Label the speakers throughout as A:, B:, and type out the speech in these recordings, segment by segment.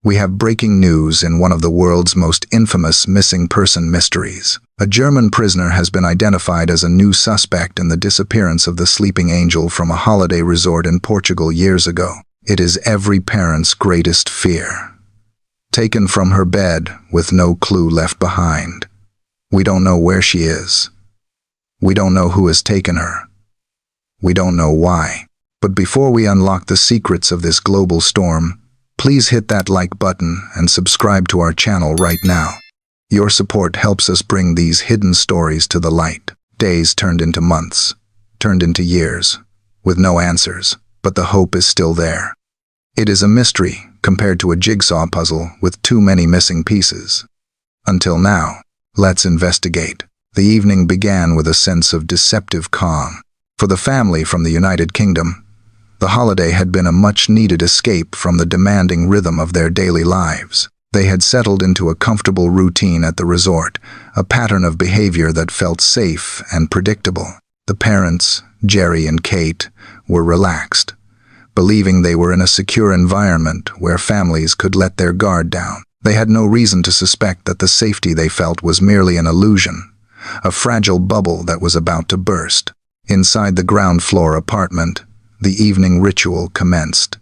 A: We have breaking news in one of the world's most infamous missing person mysteries. A German prisoner has been identified as a new suspect in the disappearance of the sleeping angel from a holiday resort in Portugal years ago. It is every parent's greatest fear. Taken from her bed with no clue left behind. We don't know where she is. We don't know who has taken her. We don't know why. But before we unlock the secrets of this global storm, please hit that like button and subscribe to our channel right now. Your support helps us bring these hidden stories to the light. Days turned into months, turned into years, with no answers, but the hope is still there. It is a mystery compared to a jigsaw puzzle with too many missing pieces. Until now, let's investigate. The evening began with a sense of deceptive calm. For the family from the United Kingdom, the holiday had been a much-needed escape from the demanding rhythm of their daily lives. They had settled into a comfortable routine at the resort, a pattern of behavior that felt safe and predictable. The parents, Gerry and Kate, were relaxed, believing they were in a secure environment where families could let their guard down. They had no reason to suspect that the safety they felt was merely an illusion, a fragile bubble that was about to burst. Inside the ground-floor apartment, the evening ritual commenced.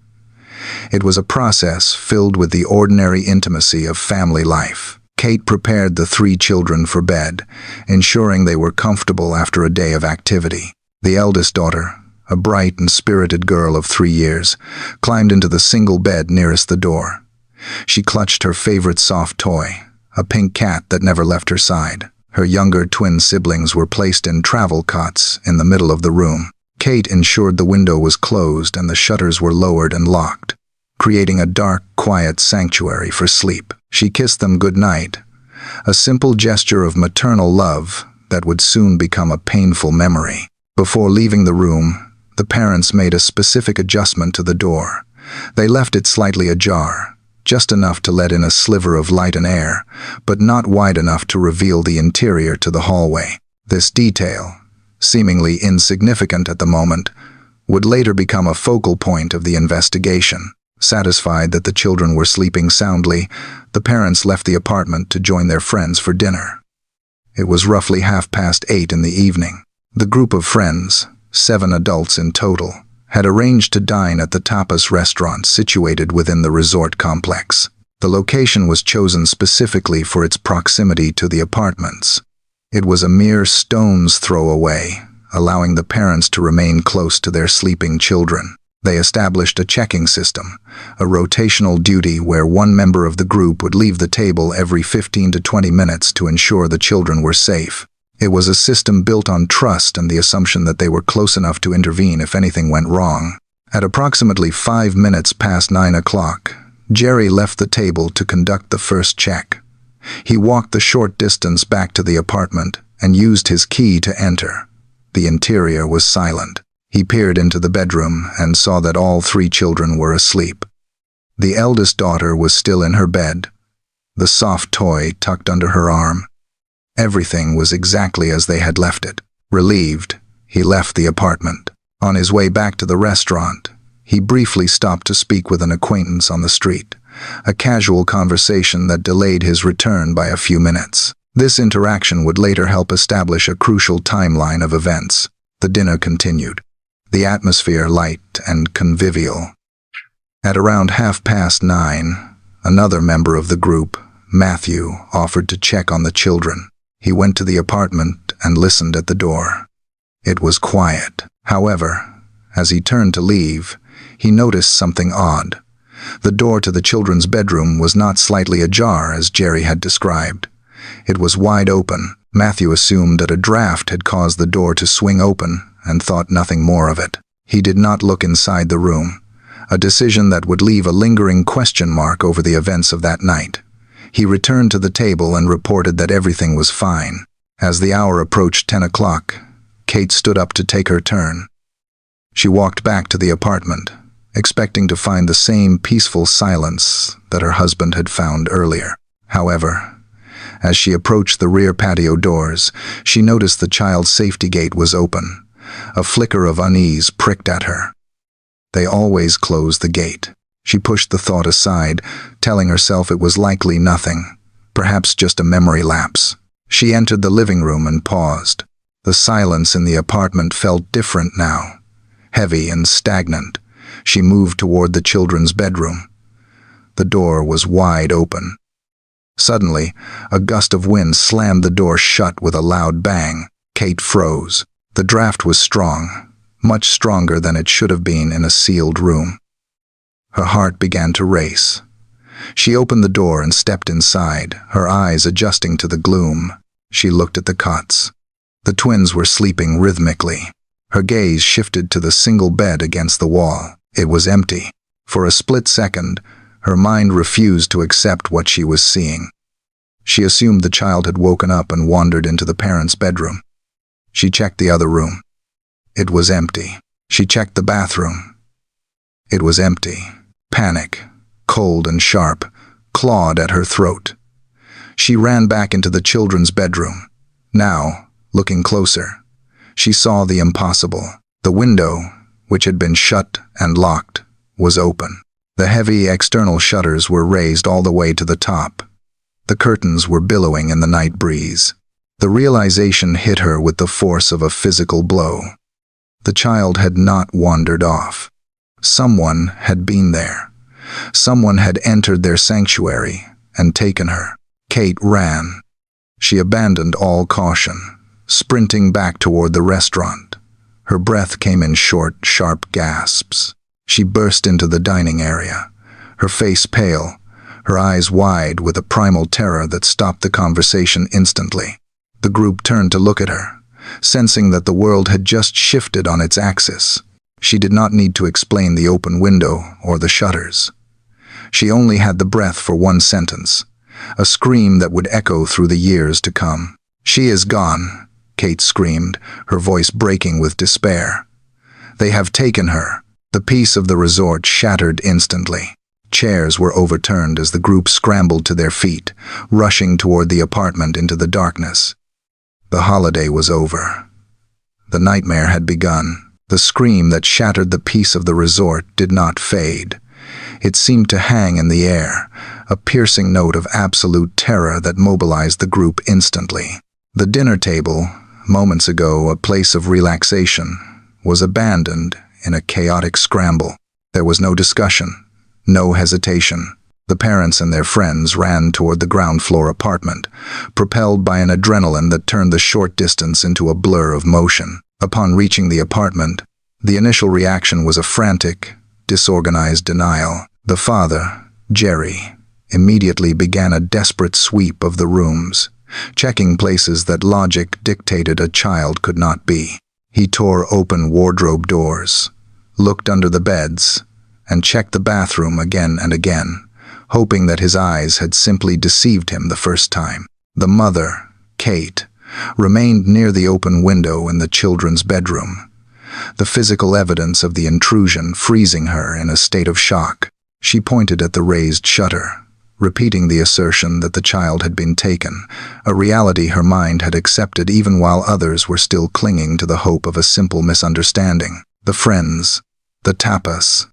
A: It was a process filled with the ordinary intimacy of family life. Kate prepared the 3 children for bed, ensuring they were comfortable after a day of activity. The eldest daughter, a bright and spirited girl of 3 years, climbed into the single bed nearest the door. She clutched her favorite soft toy, a pink cat that never left her side. Her younger twin siblings were placed in travel cots in the middle of the room. Kate ensured the window was closed and the shutters were lowered and locked, creating a dark, quiet sanctuary for sleep. She kissed them goodnight, a simple gesture of maternal love that would soon become a painful memory. Before leaving the room, the parents made a specific adjustment to the door. They left it slightly ajar, just enough to let in a sliver of light and air, but not wide enough to reveal the interior to the hallway. This detail, seemingly insignificant at the moment, would later become a focal point of the investigation. Satisfied that the children were sleeping soundly, the parents left the apartment to join their friends for dinner. It was roughly 8:30 in the evening. The group of friends, 7 adults in total, had arranged to dine at the tapas restaurant situated within the resort complex. The location was chosen specifically for its proximity to the apartments. It was a mere stone's throw away, allowing the parents to remain close to their sleeping children. They established a checking system, a rotational duty where one member of the group would leave the table every 15 to 20 minutes to ensure the children were safe. It was a system built on trust and the assumption that they were close enough to intervene if anything went wrong. At approximately 5 minutes past 9 o'clock, Gerry left the table to conduct the first check. He walked the short distance back to the apartment and used his key to enter. The interior was silent. He peered into the bedroom and saw that all 3 children were asleep. The eldest daughter was still in her bed, the soft toy tucked under her arm. Everything was exactly as they had left it. Relieved, he left the apartment. On his way back to the restaurant, he briefly stopped to speak with an acquaintance on the street, a casual conversation that delayed his return by a few minutes. This interaction would later help establish a crucial timeline of events. The dinner continued, the atmosphere light and convivial. At around 9:30, another member of the group, Matthew, offered to check on the children. He went to the apartment and listened at the door. It was quiet. However, as he turned to leave, he noticed something odd. The door to the children's bedroom was not slightly ajar as Gerry had described. It was wide open. Matthew assumed that a draft had caused the door to swing open and thought nothing more of it. He did not look inside the room, a decision that would leave a lingering question mark over the events of that night. He returned to the table and reported that everything was fine. As the hour approached 10 o'clock, Kate stood up to take her turn. She walked back to the apartment, expecting to find the same peaceful silence that her husband had found earlier. However, as she approached the rear patio doors, she noticed the child's safety gate was open. A flicker of unease pricked at her. They always close the gate. She pushed the thought aside, telling herself it was likely nothing, perhaps just a memory lapse. She entered the living room and paused. The silence in the apartment felt different now, heavy and stagnant. She moved toward the children's bedroom. The door was wide open. Suddenly, a gust of wind slammed the door shut with a loud bang. Kate froze. The draft was strong, much stronger than it should have been in a sealed room. Her heart began to race. She opened the door and stepped inside, her eyes adjusting to the gloom. She looked at the cots. The twins were sleeping rhythmically. Her gaze shifted to the single bed against the wall. It was empty. For a split second, her mind refused to accept what she was seeing. She assumed the child had woken up and wandered into the parents' bedroom. She checked the other room. It was empty. She checked the bathroom. It was empty. Panic, cold and sharp, clawed at her throat. She ran back into the children's bedroom. Now, looking closer, she saw the impossible. The window, which had been shut and locked, was open. The heavy external shutters were raised all the way to the top. The curtains were billowing in the night breeze. The realization hit her with the force of a physical blow. The child had not wandered off. Someone had been there. Someone had entered their sanctuary and taken her. Kate ran. She abandoned all caution, sprinting back toward the restaurant. Her breath came in short, sharp gasps. She burst into the dining area, her face pale, her eyes wide with a primal terror that stopped the conversation instantly. The group turned to look at her, sensing that the world had just shifted on its axis. She did not need to explain the open window or the shutters. She only had the breath for one sentence, a scream that would echo through the years to come. "She is gone," Kate screamed, her voice breaking with despair. "They have taken her." The peace of the resort shattered instantly. Chairs were overturned as the group scrambled to their feet, rushing toward the apartment into the darkness. The holiday was over. The nightmare had begun. The scream that shattered the peace of the resort did not fade. It seemed to hang in the air, a piercing note of absolute terror that mobilized the group instantly. The dinner table, moments ago a place of relaxation, was abandoned in a chaotic scramble. There was no discussion, no hesitation. The parents and their friends ran toward the ground floor apartment, propelled by an adrenaline that turned the short distance into a blur of motion. Upon reaching the apartment, the initial reaction was a frantic, disorganized denial. The father, Gerry, immediately began a desperate sweep of the rooms, checking places that logic dictated a child could not be. He tore open wardrobe doors, looked under the beds, and checked the bathroom again and again, hoping that his eyes had simply deceived him the first time. The mother, Kate, remained near the open window in the children's bedroom, the physical evidence of the intrusion freezing her in a state of shock. She pointed at the raised shutter, repeating the assertion that the child had been taken, a reality her mind had accepted even while others were still clinging to the hope of a simple misunderstanding. The friends, the tapas,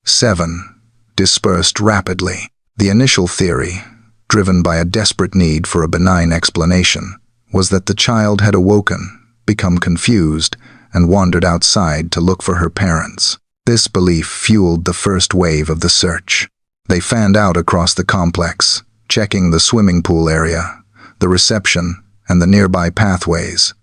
A: 7, dispersed rapidly. The initial theory, driven by a desperate need for a benign explanation, was that the child had awoken, become confused, and wandered outside to look for her parents. This belief fueled the first wave of the search. They fanned out across the complex, checking the swimming pool area, the reception, and the nearby pathways.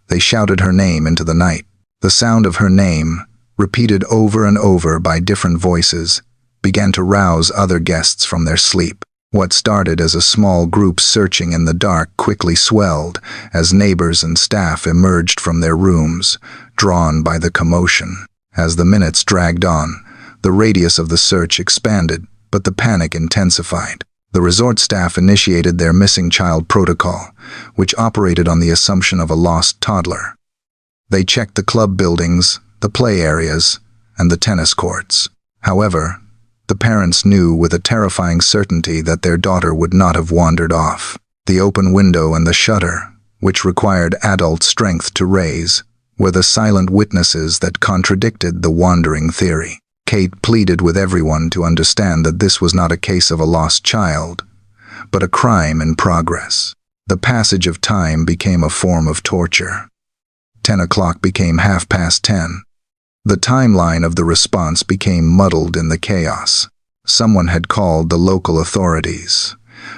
A: They shouted her name into the night. The sound of her name, repeated over and over by different voices, began to rouse other guests from their sleep. What started as a small group searching in the dark quickly swelled as neighbors and staff emerged from their rooms, drawn by the commotion. As the minutes dragged on, the radius of the search expanded, but the panic intensified. The resort staff initiated their missing child protocol, which operated on the assumption of a lost toddler. They checked the club buildings, the play areas, and the tennis courts. However, the parents knew with a terrifying certainty that their daughter would not have wandered off. The open window and the shutter, which required adult strength to raise, were the silent witnesses that contradicted the wandering theory. Kate pleaded with everyone to understand that this was not a case of a lost child, but a crime in progress. The passage of time became a form of torture. 10 o'clock became 10:30. The timeline of the response became muddled in the chaos. Someone had called the local authorities,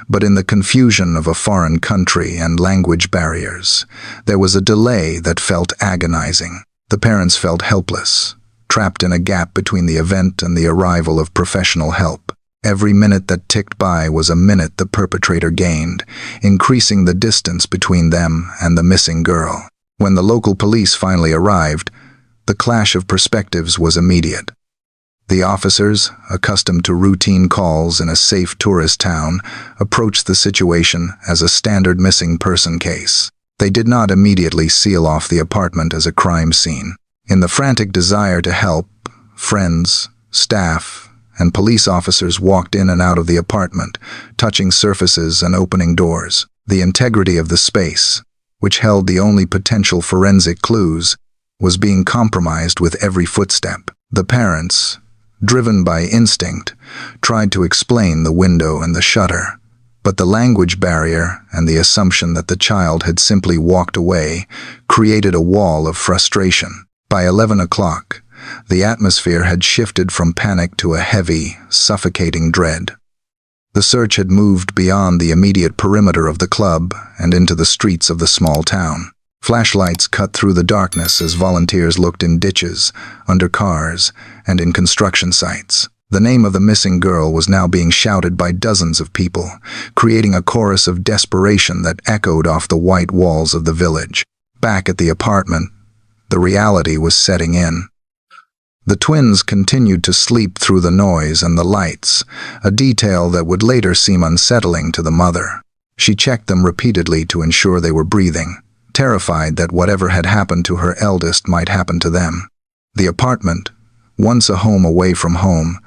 A: but in the confusion of a foreign country and language barriers, there was a delay that felt agonizing. The parents felt helpless, trapped in a gap between the event and the arrival of professional help. Every minute that ticked by was a minute the perpetrator gained, increasing the distance between them and the missing girl. When the local police finally arrived, the clash of perspectives was immediate. The officers, accustomed to routine calls in a safe tourist town, approached the situation as a standard missing person case. They did not immediately seal off the apartment as a crime scene. In the frantic desire to help, friends, staff, and police officers walked in and out of the apartment, touching surfaces and opening doors. The integrity of the space, which held the only potential forensic clues, was being compromised with every footstep. The parents, driven by instinct, tried to explain the window and the shutter, but the language barrier and the assumption that the child had simply walked away created a wall of frustration. By 11 o'clock, the atmosphere had shifted from panic to a heavy, suffocating dread. The search had moved beyond the immediate perimeter of the club and into the streets of the small town. Flashlights cut through the darkness as volunteers looked in ditches, under cars, and in construction sites. The name of the missing girl was now being shouted by dozens of people, creating a chorus of desperation that echoed off the white walls of the village. Back at the apartment, the reality was setting in. The twins continued to sleep through the noise and the lights, a detail that would later seem unsettling to the mother. She checked them repeatedly to ensure they were breathing, terrified that whatever had happened to her eldest might happen to them. The apartment, once a home away from home,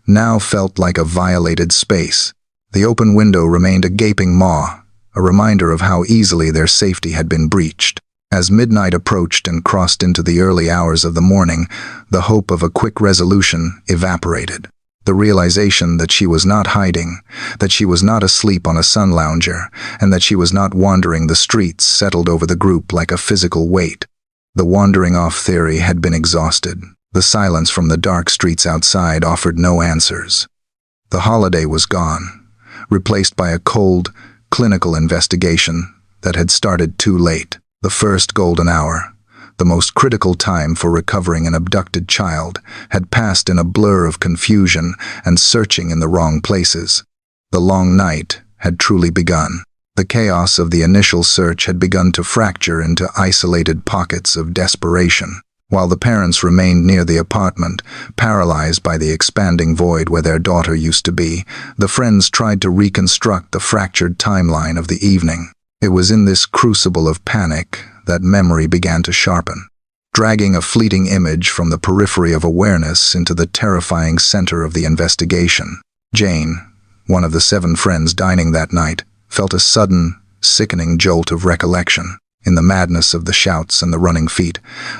A: now felt like a violated space. The open window remained a gaping maw, a reminder of how easily their safety had been breached. As midnight approached and crossed into the early hours of the morning, the hope of a quick resolution evaporated. The realization that she was not hiding, that she was not asleep on a sun lounger, and that she was not wandering the streets settled over the group like a physical weight. The wandering off theory had been exhausted. The silence from the dark streets outside offered no answers. The holiday was gone, replaced by a cold, clinical investigation that had started too late. The first golden hour, the most critical time for recovering an abducted child, had passed in a blur of confusion and searching in the wrong places. The long night had truly begun. The chaos of the initial search had begun to fracture into isolated pockets of desperation. While the parents remained near the apartment, paralyzed by the expanding void where their daughter used to be, the friends tried to reconstruct the fractured timeline of the evening. It was in this crucible of panic that memory began to sharpen, dragging a fleeting image from the periphery of awareness into the terrifying center of the investigation. Jane, one of the 7 friends dining that night, felt a sudden, sickening jolt of recollection. In the madness of the shouts and the running feet,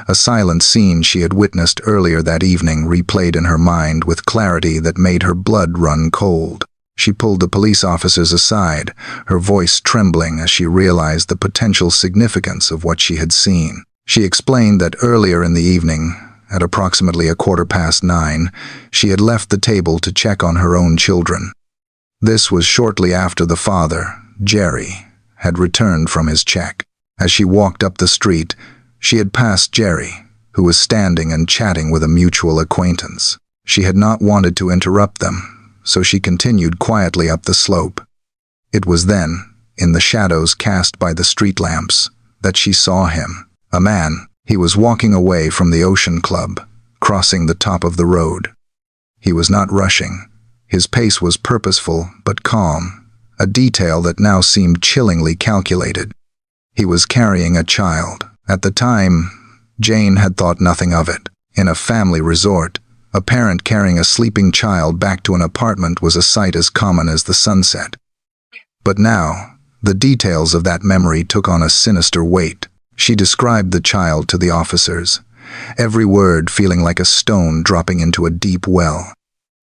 A: a silent scene she had witnessed earlier that evening replayed in her mind with clarity that made her blood run cold. She pulled the police officers aside, her voice trembling as she realized the potential significance of what she had seen. She explained that earlier in the evening, at approximately 9:15, she had left the table to check on her own children. This was shortly after the father, Gerry, had returned from his check. As she walked up the street, she had passed Gerry, who was standing and chatting with a mutual acquaintance. She had not wanted to interrupt them, so she continued quietly up the slope. It was then, in the shadows cast by the street lamps, that she saw him. A man. He was walking away from the Ocean Club, crossing the top of the road. He was not rushing. His pace was purposeful but calm, a detail that now seemed chillingly calculated. He was carrying a child. At the time, Jane had thought nothing of it. In a family resort, a parent carrying a sleeping child back to an apartment was a sight as common as the sunset. But now, the details of that memory took on a sinister weight. She described the child to the officers, every word feeling like a stone dropping into a deep well.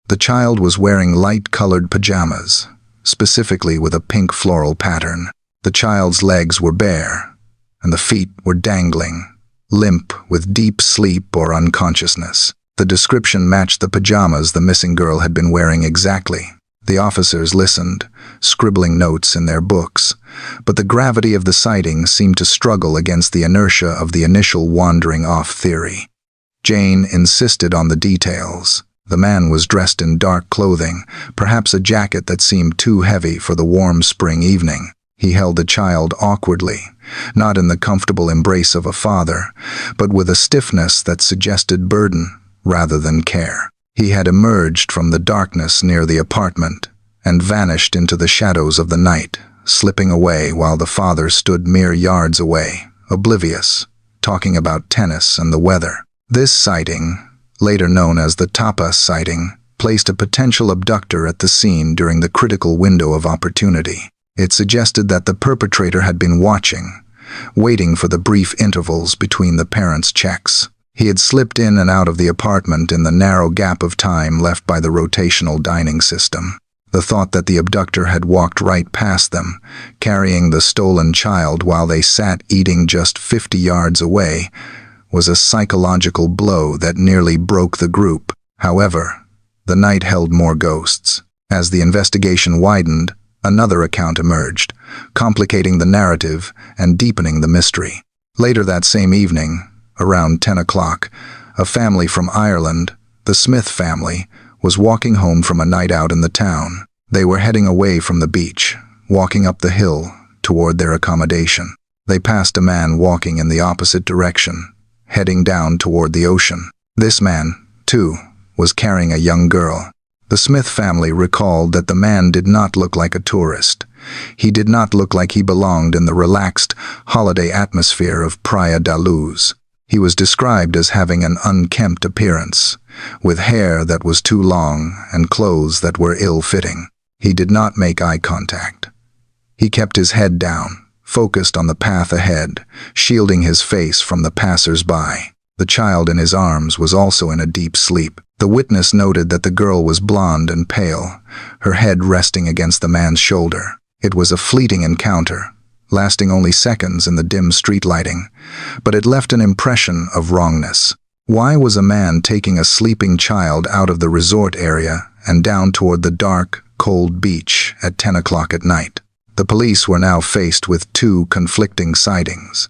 A: The child was wearing light-colored pajamas, specifically with a pink floral pattern. The child's legs were bare, and the feet were dangling, limp with deep sleep or unconsciousness. The description matched the pajamas the missing girl had been wearing exactly. The officers listened, scribbling notes in their books, but the gravity of the sighting seemed to struggle against the inertia of the initial wandering-off theory. Jane insisted on the details. The man was dressed in dark clothing, perhaps a jacket that seemed too heavy for the warm spring evening. He held the child awkwardly, not in the comfortable embrace of a father, but with a stiffness that suggested burden rather than care. He had emerged from the darkness near the apartment and vanished into the shadows of the night, slipping away while the father stood mere yards away, oblivious, talking about tennis and the weather. This sighting, later known as the Tapas sighting, placed a potential abductor at the scene during the critical window of opportunity. It suggested that the perpetrator had been watching, waiting for the brief intervals between the parents' checks. He had slipped in and out of the apartment in the narrow gap of time left by the rotational dining system. The thought that the abductor had walked right past them, carrying the stolen child while they sat eating just 50 yards away, was a psychological blow that nearly broke the group. However, the night held more ghosts. As the investigation widened, another account emerged, complicating the narrative and deepening the mystery. Later that same evening, around 10 o'clock, a family from Ireland, the Smith family, was walking home from a night out in the town. They were heading away from the beach, walking up the hill toward their accommodation. They passed a man walking in the opposite direction, heading down toward the ocean. This man, too, was carrying a young girl. The Smith family recalled that the man did not look like a tourist. He did not look like he belonged in the relaxed, holiday atmosphere of Praia da Luz. He was described as having an unkempt appearance, with hair that was too long and clothes that were ill-fitting. He did not make eye contact. He kept his head down, focused on the path ahead, shielding his face from the passers-by. The child in his arms was also in a deep sleep. The witness noted that the girl was blonde and pale, her head resting against the man's shoulder. It was a fleeting encounter, lasting only seconds in the dim street lighting, but it left an impression of wrongness. Why was a man taking a sleeping child out of the resort area and down toward the dark, cold beach at 10 o'clock at night? The police were now faced with two conflicting sightings.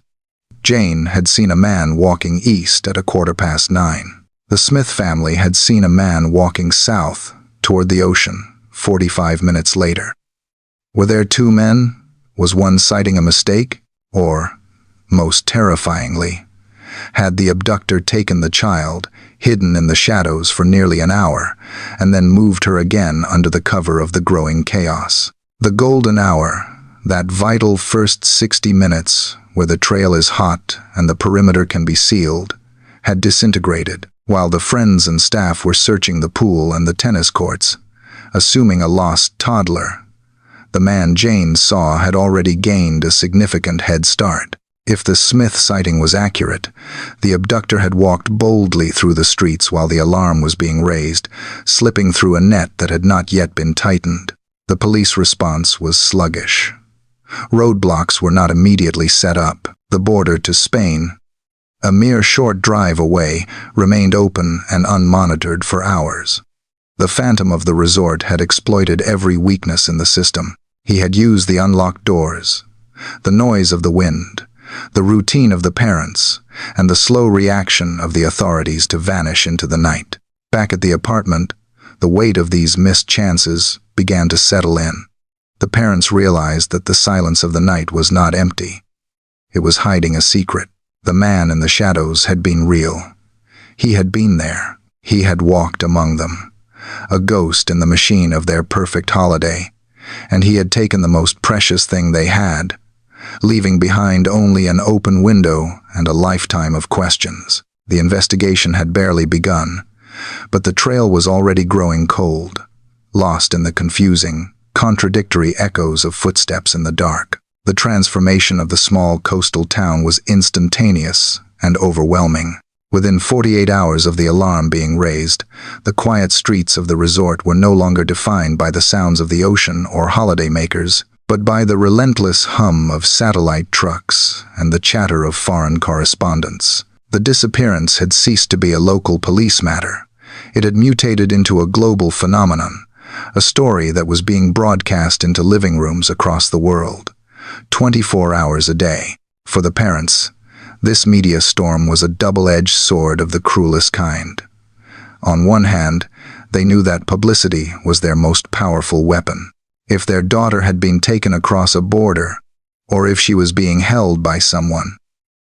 A: Jane had seen a man walking east at 9:15. The Smith family had seen a man walking south toward the ocean 45 minutes later. Were there two men? Was one sighting a mistake? Or, most terrifyingly, had the abductor taken the child, hidden in the shadows for nearly an hour, and then moved her again under the cover of the growing chaos? The golden hour, that vital first 60 minutes where the trail is hot and the perimeter can be sealed, had disintegrated while the friends and staff were searching the pool and the tennis courts, assuming a lost toddler. The man Jane saw had already gained a significant head start. If the Smith sighting was accurate, the abductor had walked boldly through the streets while the alarm was being raised, slipping through a net that had not yet been tightened. The police response was sluggish. Roadblocks were not immediately set up. The border to Spain, a mere short drive away, remained open and unmonitored for hours. The phantom of the resort had exploited every weakness in the system. He had used the unlocked doors, the noise of the wind, the routine of the parents, and the slow reaction of the authorities to vanish into the night. Back at the apartment, the weight of these missed chances began to settle in. The parents realized that the silence of the night was not empty. It was hiding a secret. The man in the shadows had been real. He had been there. He had walked among them, a ghost in the machine of their perfect holiday, and he had taken the most precious thing they had, leaving behind only an open window and a lifetime of questions. The investigation had barely begun, but the trail was already growing cold, lost in the confusing, contradictory echoes of footsteps in the dark. The transformation of the small coastal town was instantaneous and overwhelming. Within 48 hours of the alarm being raised, the quiet streets of the resort were no longer defined by the sounds of the ocean or holidaymakers, but by the relentless hum of satellite trucks and the chatter of foreign correspondents. The disappearance had ceased to be a local police matter. It had mutated into a global phenomenon, a story that was being broadcast into living rooms across the world, 24 hours a day. For the parents, this media storm was a double-edged sword of the cruelest kind. On one hand, they knew that publicity was their most powerful weapon. If their daughter had been taken across a border, or if she was being held by someone,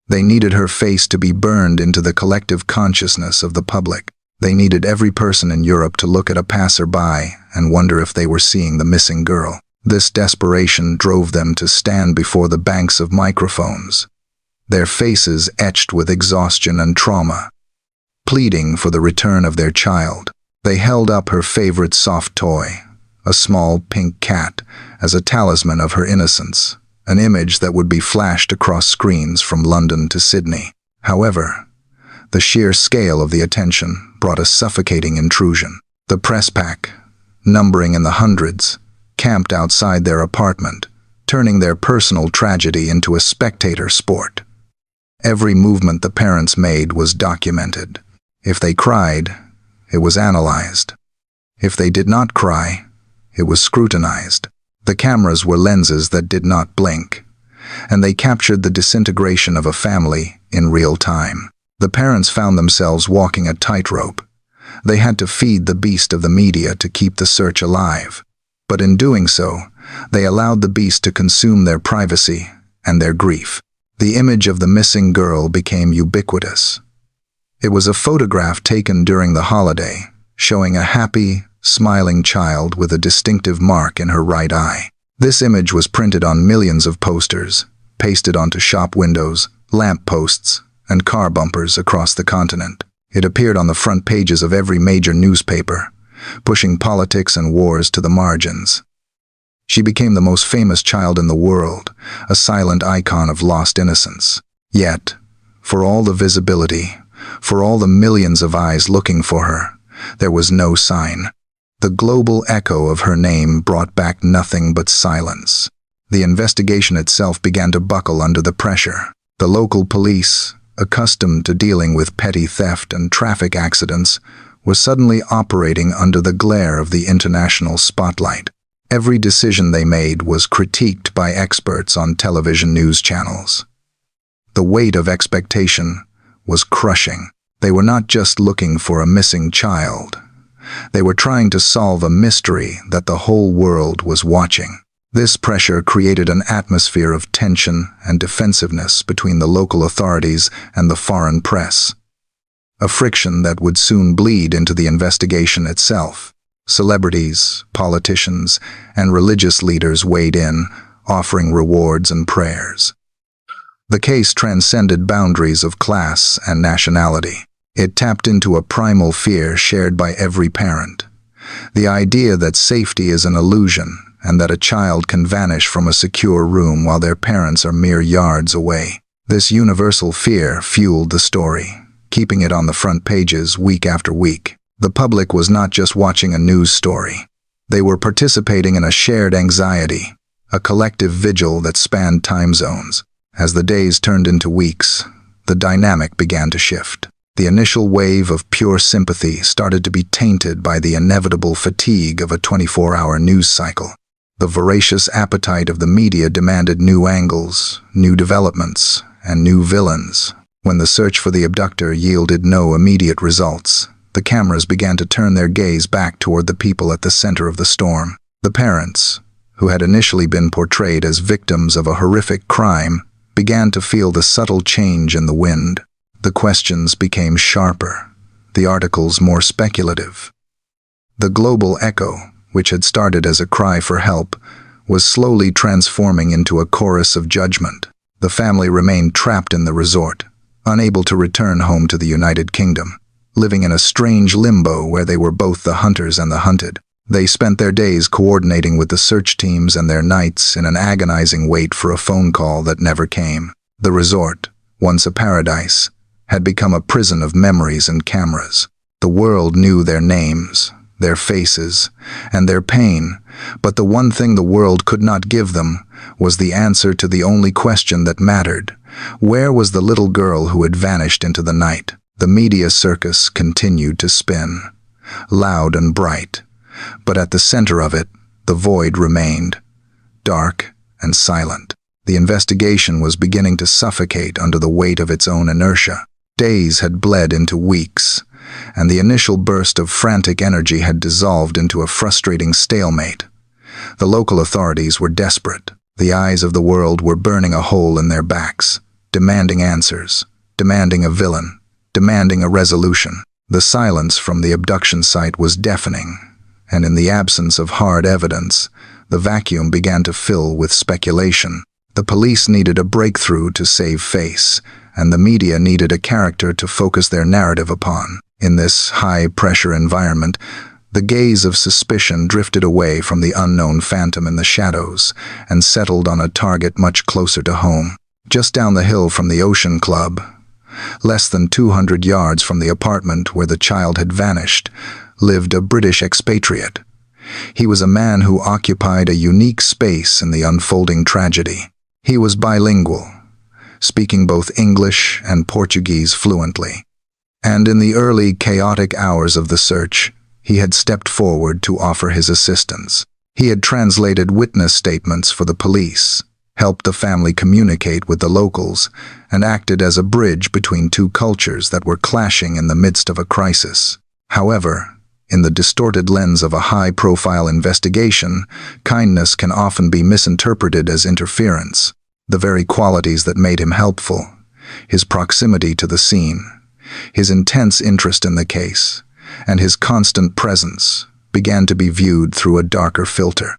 A: they needed her face to be burned into the collective consciousness of the public. They needed every person in Europe to look at a passerby and wonder if they were seeing the missing girl. This desperation drove them to stand before the banks of microphones, their faces etched with exhaustion and trauma, pleading for the return of their child. They held up her favorite soft toy, a small pink cat, as a talisman of her innocence, an image that would be flashed across screens from London to Sydney. However, the sheer scale of the attention brought a suffocating intrusion. The press pack, numbering in the hundreds, camped outside their apartment, turning their personal tragedy into a spectator sport. Every movement the parents made was documented. If they cried, it was analyzed. If they did not cry, it was scrutinized. The cameras were lenses that did not blink, and they captured the disintegration of a family in real time. The parents found themselves walking a tightrope. They had to feed the beast of the media to keep the search alive. But in doing so, they allowed the beast to consume their privacy and their grief. The image of the missing girl became ubiquitous. It was a photograph taken during the holiday, showing a happy, smiling child with a distinctive mark in her right eye. This image was printed on millions of posters, pasted onto shop windows, lamp posts, and car bumpers across the continent. It appeared on the front pages of every major newspaper, pushing politics and wars to the margins. She became the most famous child in the world, a silent icon of lost innocence. Yet, for all the visibility, for all the millions of eyes looking for her, there was no sign. The global echo of her name brought back nothing but silence. The investigation itself began to buckle under the pressure. The local police, accustomed to dealing with petty theft and traffic accidents, were suddenly operating under the glare of the international spotlight. Every decision they made was critiqued by experts on television news channels. The weight of expectation was crushing. They were not just looking for a missing child. They were trying to solve a mystery that the whole world was watching. This pressure created an atmosphere of tension and defensiveness between the local authorities and the foreign press, a friction that would soon bleed into the investigation itself. Celebrities, politicians, and religious leaders weighed in, offering rewards and prayers. The case transcended boundaries of class and nationality. It tapped into a primal fear shared by every parent, the idea that safety is an illusion and that a child can vanish from a secure room while their parents are mere yards away. This universal fear fueled the story, keeping it on the front pages week after week. The public was not just watching a news story. They were participating in a shared anxiety, a collective vigil that spanned time zones. As the days turned into weeks, the dynamic began to shift. The initial wave of pure sympathy started to be tainted by the inevitable fatigue of a 24-hour news cycle. The voracious appetite of the media demanded new angles, new developments, and new villains. When the search for the abductor yielded no immediate results, the cameras began to turn their gaze back toward the people at the center of the storm. The parents, who had initially been portrayed as victims of a horrific crime, began to feel the subtle change in the wind. The questions became sharper, the articles more speculative. The global echo, which had started as a cry for help, was slowly transforming into a chorus of judgment. The family remained trapped in the resort, unable to return home to the United Kingdom, living in a strange limbo where they were both the hunters and the hunted. They spent their days coordinating with the search teams and their nights in an agonizing wait for a phone call that never came. The resort, once a paradise, had become a prison of memories and cameras. The world knew their names, their faces, and their pain, but the one thing the world could not give them was the answer to the only question that mattered. Where was the little girl who had vanished into the night? The media circus continued to spin, loud and bright, but at the center of it, the void remained, dark and silent. The investigation was beginning to suffocate under the weight of its own inertia. Days had bled into weeks, and the initial burst of frantic energy had dissolved into a frustrating stalemate. The local authorities were desperate. The eyes of the world were burning a hole in their backs, demanding answers, demanding a villain, demanding a resolution. The silence from the abduction site was deafening, and in the absence of hard evidence, the vacuum began to fill with speculation. The police needed a breakthrough to save face, and the media needed a character to focus their narrative upon. In this high-pressure environment, the gaze of suspicion drifted away from the unknown phantom in the shadows and settled on a target much closer to home. Just down the hill from the Ocean Club, less than 200 yards from the apartment where the child had vanished, lived a British expatriate. He was a man who occupied a unique space in the unfolding tragedy. He was bilingual, speaking both English and Portuguese fluently. And in the early, chaotic hours of the search, he had stepped forward to offer his assistance. He had translated witness statements for the police, helped the family communicate with the locals, and acted as a bridge between two cultures that were clashing in the midst of a crisis. However, in the distorted lens of a high-profile investigation, kindness can often be misinterpreted as interference. The very qualities that made him helpful, his proximity to the scene, his intense interest in the case, and his constant presence, began to be viewed through a darker filter.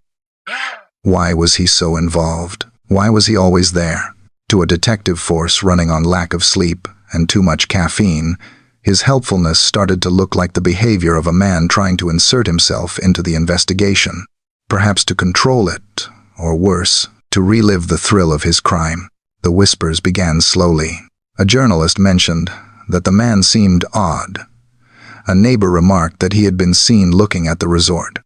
A: Why was he so involved? Why was he always there? To a detective force running on lack of sleep and too much caffeine, his helpfulness started to look like the behavior of a man trying to insert himself into the investigation, perhaps to control it, or worse, to relive the thrill of his crime. The whispers began slowly. A journalist mentioned that the man seemed odd. A neighbor remarked that he had been seen looking at the resort.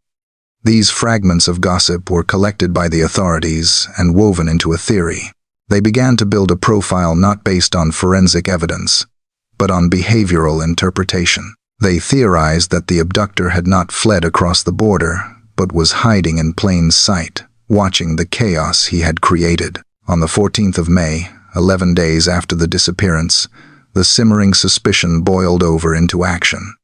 A: These fragments of gossip were collected by the authorities and woven into a theory. They began to build a profile not based on forensic evidence, but on behavioral interpretation. They theorized that the abductor had not fled across the border, but was hiding in plain sight, watching the chaos he had created. On the 14th of May, 11 days after the disappearance, the simmering suspicion boiled over into action.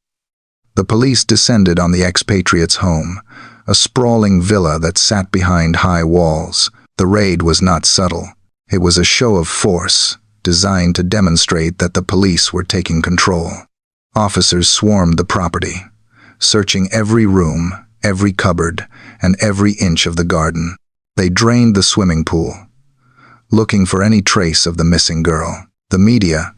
A: The police descended on the expatriate's home, a sprawling villa that sat behind high walls. The raid was not subtle. It was a show of force, designed to demonstrate that the police were taking control. Officers swarmed the property, searching every room, every cupboard, and every inch of the garden. They drained the swimming pool, looking for any trace of the missing girl. The media,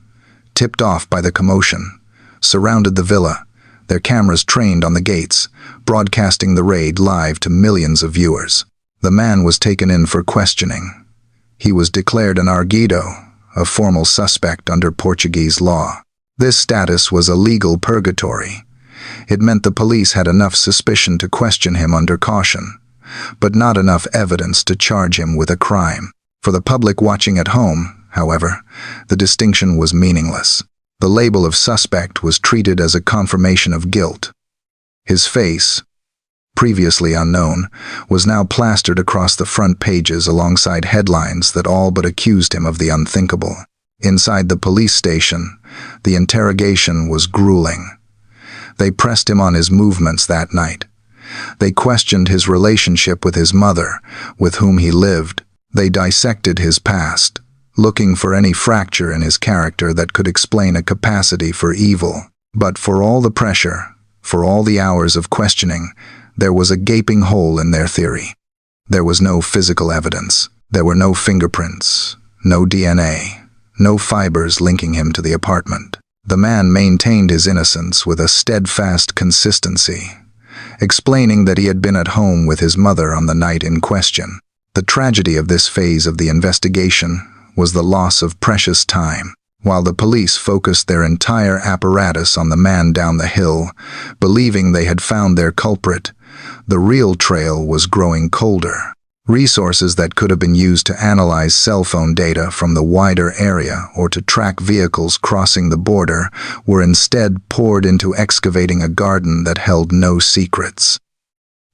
A: tipped off by the commotion, surrounded the villa, their cameras trained on the gates, broadcasting the raid live to millions of viewers. The man was taken in for questioning. He was declared an arguido, a formal suspect under Portuguese law. This status was a legal purgatory. It meant the police had enough suspicion to question him under caution, but not enough evidence to charge him with a crime. For the public watching at home, however, the distinction was meaningless. The label of suspect was treated as a confirmation of guilt. His face, previously unknown, was now plastered across the front pages alongside headlines that all but accused him of the unthinkable. Inside the police station, the interrogation was grueling. They pressed him on his movements that night. They questioned his relationship with his mother, with whom he lived. They dissected his past, looking for any fracture in his character that could explain a capacity for evil. But for all the pressure, for all the hours of questioning, there was a gaping hole in their theory. There was no physical evidence. There were no fingerprints, no DNA, no fibers linking him to the apartment. The man maintained his innocence with a steadfast consistency, explaining that he had been at home with his mother on the night in question. The tragedy of this phase of the investigation was the loss of precious time. while the police focused their entire apparatus on the man down the hill, believing they had found their culprit. The real trail was growing colder. Resources that could have been used to analyze cell phone data from the wider area or to track vehicles crossing the border were instead poured into excavating a garden that held no secrets.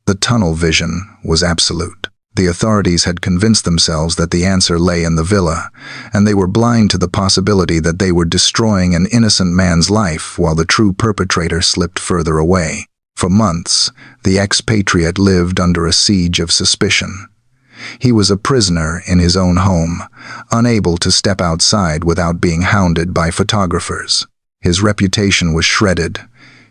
A: The tunnel vision was absolute. The authorities had convinced themselves that the answer lay in the villa, and they were blind to the possibility that they were destroying an innocent man's life while the true perpetrator slipped further away. For months, the expatriate lived under a siege of suspicion. He was a prisoner in his own home, unable to step outside without being hounded by photographers. His reputation was shredded,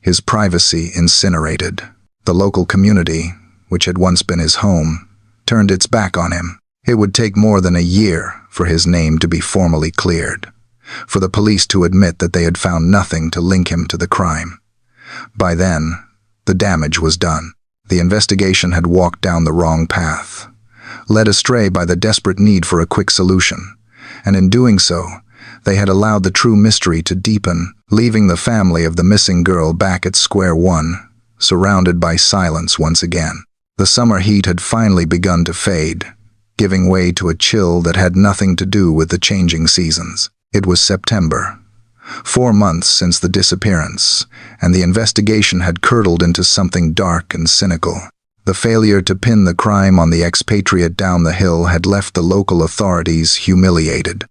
A: his privacy incinerated. The local community, which had once been his home, turned its back on him. It would take more than a year for his name to be formally cleared, for the police to admit that they had found nothing to link him to the crime. By then, the damage was done. The investigation had walked down the wrong path, led astray by the desperate need for a quick solution, and in doing so, they had allowed the true mystery to deepen, leaving the family of the missing girl back at square one, surrounded by silence once again. The summer heat had finally begun to fade, giving way to a chill that had nothing to do with the changing seasons. It was September, 4 months since the disappearance, and the investigation had curdled into something dark and cynical. The failure to pin the crime on the expatriate down the hill had left the local authorities humiliated.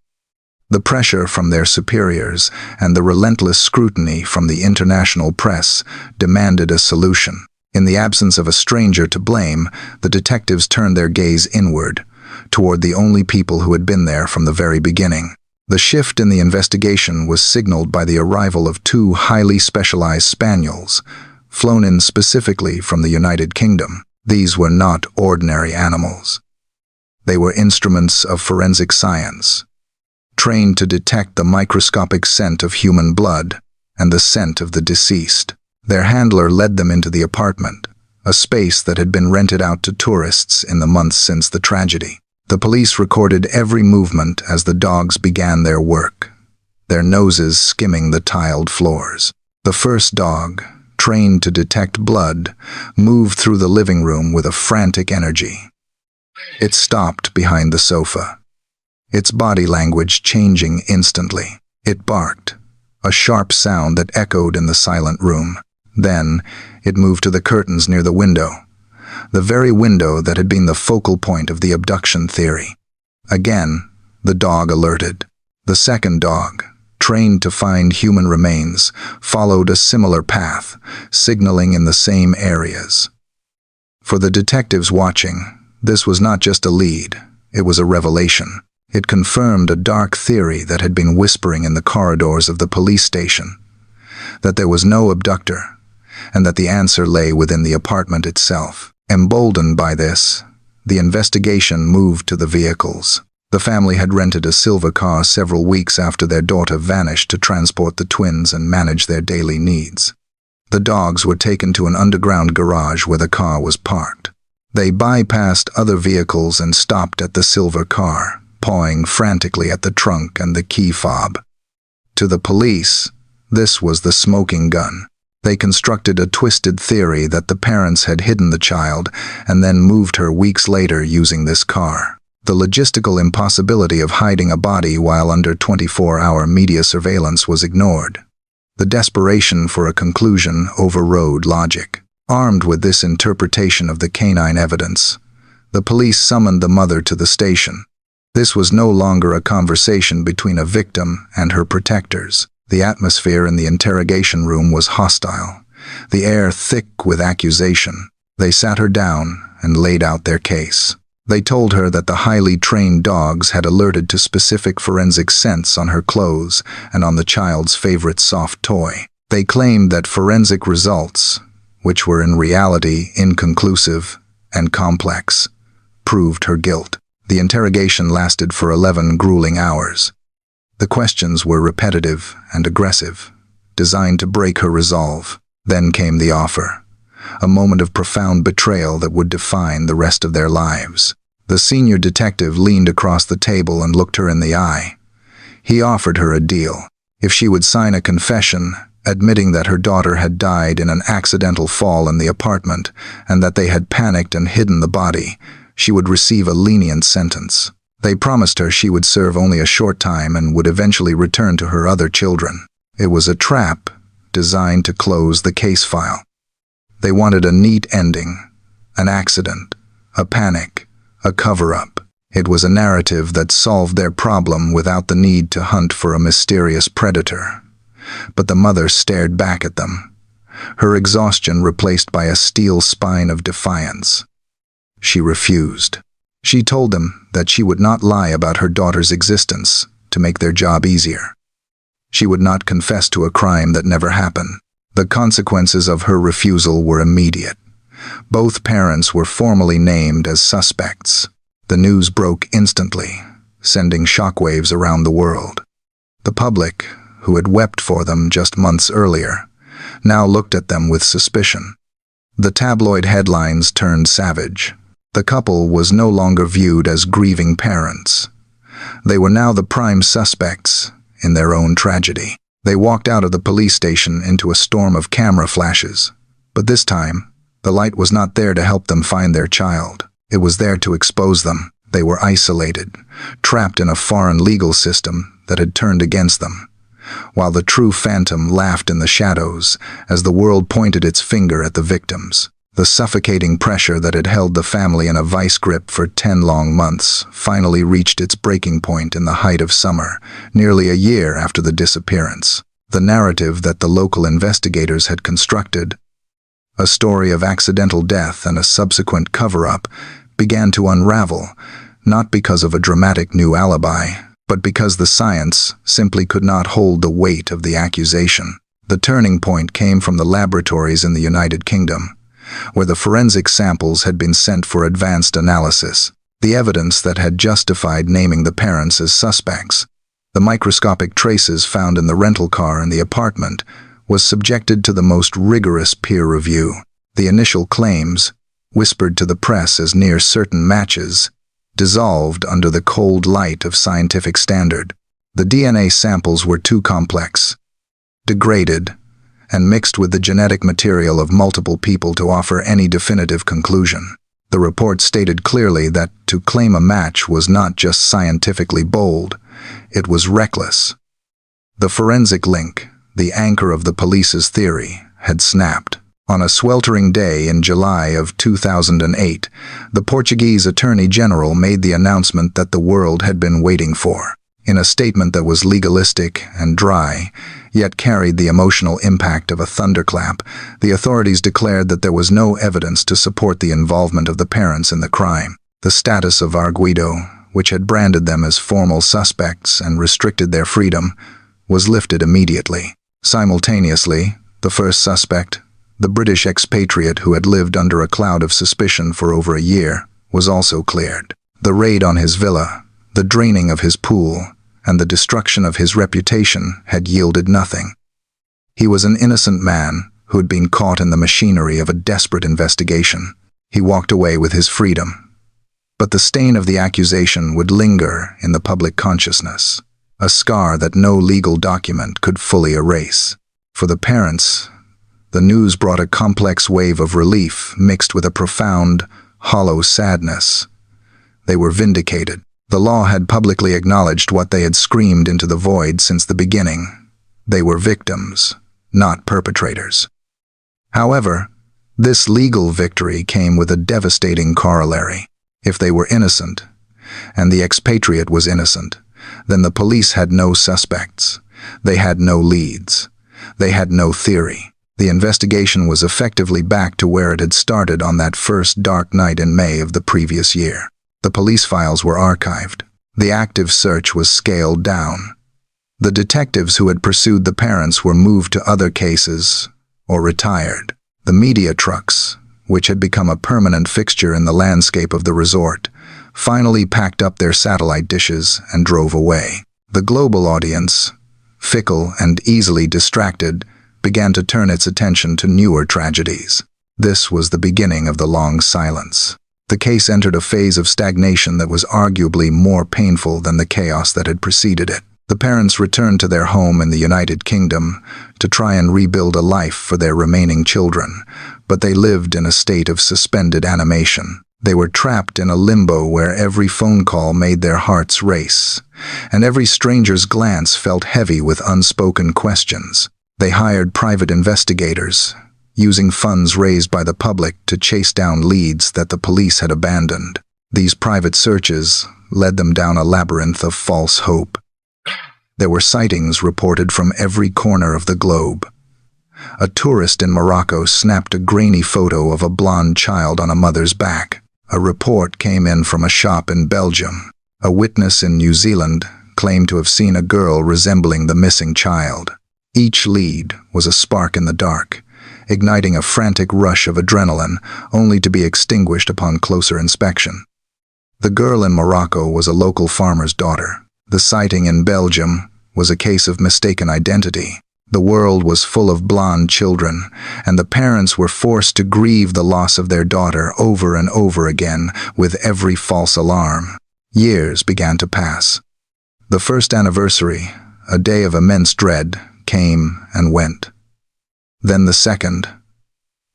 A: The pressure from their superiors and the relentless scrutiny from the international press demanded a solution. In the absence of a stranger to blame, the detectives turned their gaze inward, toward the only people who had been there from the very beginning. The shift in the investigation was signaled by the arrival of 2 highly specialized spaniels, flown in specifically from the United Kingdom. These were not ordinary animals. They were instruments of forensic science, trained to detect the microscopic scent of human blood and the scent of the deceased. Their handler led them into the apartment, a space that had been rented out to tourists in the months since the tragedy. The police recorded every movement as the dogs began their work, their noses skimming the tiled floors. The first dog, trained to detect blood, moved through the living room with a frantic energy. It stopped behind the sofa, its body language changing instantly. It barked, a sharp sound that echoed in the silent room. Then, it moved to the curtains near the window, the very window that had been the focal point of the abduction theory. Again, the dog alerted. The second dog, trained to find human remains, followed a similar path, signaling in the same areas. For the detectives watching, this was not just a lead, it was a revelation. It confirmed a dark theory that had been whispering in the corridors of the police station, that there was no abductor, and that the answer lay within the apartment itself. Emboldened by this, the investigation moved to the vehicles. The family had rented a silver car several weeks after their daughter vanished to transport the twins and manage their daily needs. The dogs were taken to an underground garage where the car was parked. They bypassed other vehicles and stopped at the silver car, pawing frantically at the trunk and the key fob. To the police, this was the smoking gun. They constructed a twisted theory that the parents had hidden the child and then moved her weeks later using this car. The logistical impossibility of hiding a body while under 24-hour media surveillance was ignored. The desperation for a conclusion overrode logic. Armed with this interpretation of the canine evidence, the police summoned the mother to the station. This was no longer a conversation between a victim and her protectors. The atmosphere in the interrogation room was hostile, the air thick with accusation. They sat her down and laid out their case. They told her that the highly trained dogs had alerted to specific forensic scents on her clothes and on the child's favorite soft toy. They claimed that forensic results, which were in reality inconclusive and complex, proved her guilt. The interrogation lasted for 11 grueling hours. The questions were repetitive and aggressive, designed to break her resolve. Then came the offer, a moment of profound betrayal that would define the rest of their lives. The senior detective leaned across the table and looked her in the eye. He offered her a deal. If she would sign a confession, admitting that her daughter had died in an accidental fall in the apartment and that they had panicked and hidden the body, she would receive a lenient sentence. They promised her she would serve only a short time and would eventually return to her other children. It was a trap designed to close the case file. They wanted a neat ending, an accident, a panic, a cover-up. It was a narrative that solved their problem without the need to hunt for a mysterious predator. But the mother stared back at them, her exhaustion replaced by a steel spine of defiance. She refused. She told them that she would not lie about her daughter's existence to make their job easier. She would not confess to a crime that never happened. The consequences of her refusal were immediate. Both parents were formally named as suspects. The news broke instantly, sending shockwaves around the world. The public, who had wept for them just months earlier, now looked at them with suspicion. The tabloid headlines turned savage. The couple was no longer viewed as grieving parents. They were now the prime suspects in their own tragedy. They walked out of the police station into a storm of camera flashes. But this time, the light was not there to help them find their child. It was there to expose them. They were isolated, trapped in a foreign legal system that had turned against them, while the true phantom laughed in the shadows as the world pointed its finger at the victims. The suffocating pressure that had held the family in a vice grip for 10 long months finally reached its breaking point in the height of summer, nearly a year after the disappearance. The narrative that the local investigators had constructed, a story of accidental death and a subsequent cover-up, began to unravel, not because of a dramatic new alibi, but because the science simply could not hold the weight of the accusation. The turning point came from the laboratories in the United Kingdom, where the forensic samples had been sent for advanced analysis. The evidence that had justified naming the parents as suspects, the microscopic traces found in the rental car in the apartment, was subjected to the most rigorous peer review. The initial claims, whispered to the press as near certain matches, dissolved under the cold light of scientific standard. The DNA samples were too complex, degraded, and mixed with the genetic material of multiple people to offer any definitive conclusion. The report stated clearly that to claim a match was not just scientifically bold, it was reckless. The forensic link, the anchor of the police's theory, had snapped. On a sweltering day in July of 2008, the Portuguese Attorney General made the announcement that the world had been waiting for. In a statement that was legalistic and dry, yet carried the emotional impact of a thunderclap, the authorities declared that there was no evidence to support the involvement of the parents in the crime. The status of Arguido, which had branded them as formal suspects and restricted their freedom, was lifted immediately. Simultaneously, the first suspect, the British expatriate who had lived under a cloud of suspicion for over a year, was also cleared. The raid on his villa, the draining of his pool, and the destruction of his reputation had yielded nothing. He was an innocent man who had been caught in the machinery of a desperate investigation. He walked away with his freedom. But the stain of the accusation would linger in the public consciousness, a scar that no legal document could fully erase. For the parents, the news brought a complex wave of relief mixed with a profound, hollow sadness. They were vindicated. The law had publicly acknowledged what they had screamed into the void since the beginning. They were victims, not perpetrators. However, this legal victory came with a devastating corollary. If they were innocent, and the expatriate was innocent, then the police had no suspects. They had no leads. They had no theory. The investigation was effectively back to where it had started on that first dark night in May of the previous year. The police files were archived. The active search was scaled down. The detectives who had pursued the parents were moved to other cases or retired. The media trucks, which had become a permanent fixture in the landscape of the resort, finally packed up their satellite dishes and drove away. The global audience, fickle and easily distracted, began to turn its attention to newer tragedies. This was the beginning of the long silence. The case entered a phase of stagnation that was arguably more painful than the chaos that had preceded it. The parents returned to their home in the United Kingdom to try and rebuild a life for their remaining children, but they lived in a state of suspended animation. They were trapped in a limbo where every phone call made their hearts race, and every stranger's glance felt heavy with unspoken questions. They hired private investigators, using funds raised by the public to chase down leads that the police had abandoned. These private searches led them down a labyrinth of false hope. There were sightings reported from every corner of the globe. A tourist in Morocco snapped a grainy photo of a blonde child on a mother's back. A report came in from a shop in Belgium. A witness in New Zealand claimed to have seen a girl resembling the missing child. Each lead was a spark in the dark, igniting a frantic rush of adrenaline, only to be extinguished upon closer inspection. The girl in Morocco was a local farmer's daughter. The sighting in Belgium was a case of mistaken identity. The world was full of blonde children, and the parents were forced to grieve the loss of their daughter over and over again with every false alarm. Years began to pass. The first anniversary, a day of immense dread, came and went. Then the second,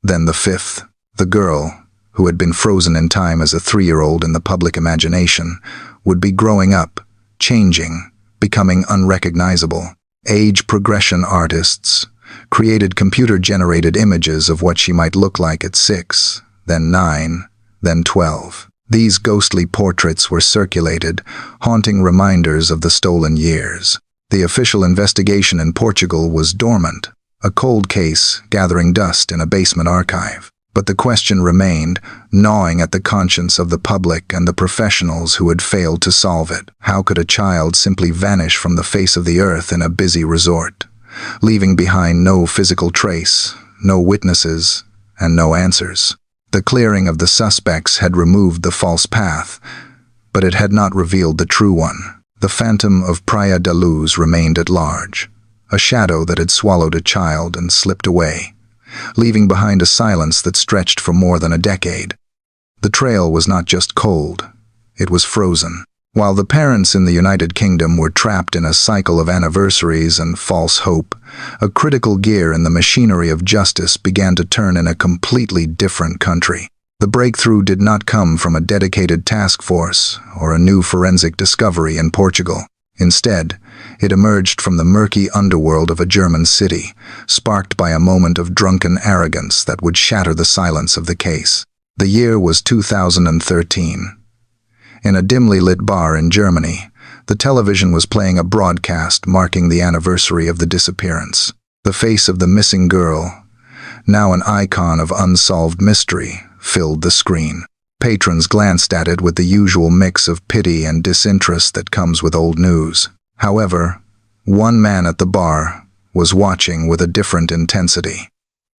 A: then the fifth. The girl, who had been frozen in time as a 3-year-old in the public imagination, would be growing up, changing, becoming unrecognizable. Age progression artists created computer-generated images of what she might look like at 6, then 9, then 12. These ghostly portraits were circulated, haunting reminders of the stolen years. The official investigation in Portugal was dormant, a cold case gathering dust in a basement archive. But the question remained, gnawing at the conscience of the public and the professionals who had failed to solve it. How could a child simply vanish from the face of the earth in a busy resort, leaving behind no physical trace, no witnesses, and no answers? The clearing of the suspects had removed the false path, but it had not revealed the true one. The phantom of Praia da Luz remained at large, a shadow that had swallowed a child and slipped away, leaving behind a silence that stretched for more than a decade. The trail was not just cold, it was frozen. While the parents in the United Kingdom were trapped in a cycle of anniversaries and false hope, a critical gear in the machinery of justice began to turn in a completely different country. The breakthrough did not come from a dedicated task force or a new forensic discovery in Portugal. Instead, it emerged from the murky underworld of a German city, sparked by a moment of drunken arrogance that would shatter the silence of the case. The year was 2013. In a dimly lit bar in Germany, the television was playing a broadcast marking the anniversary of the disappearance. The face of the missing girl, now an icon of unsolved mystery, filled the screen. Patrons glanced at it with the usual mix of pity and disinterest that comes with old news. However, one man at the bar was watching with a different intensity.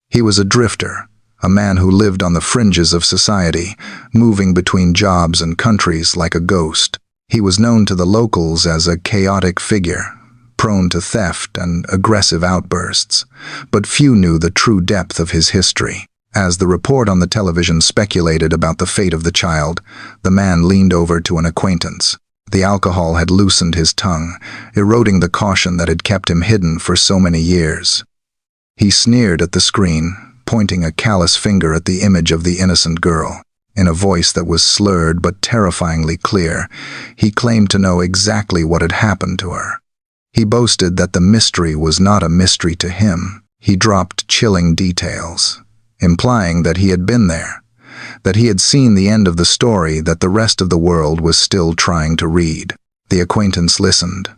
A: He was a drifter, a man who lived on the fringes of society, moving between jobs and countries like a ghost. He was known to the locals as a chaotic figure, prone to theft and aggressive outbursts, but few knew the true depth of his history. As the report on the television speculated about the fate of the child, the man leaned over to an acquaintance. The alcohol had loosened his tongue, eroding the caution that had kept him hidden for so many years. He sneered at the screen, pointing a callous finger at the image of the innocent girl. In a voice that was slurred but terrifyingly clear, he claimed to know exactly what had happened to her. He boasted that the mystery was not a mystery to him. He dropped chilling details, implying that he had been there, that he had seen the end of the story that the rest of the world was still trying to read. The acquaintance listened,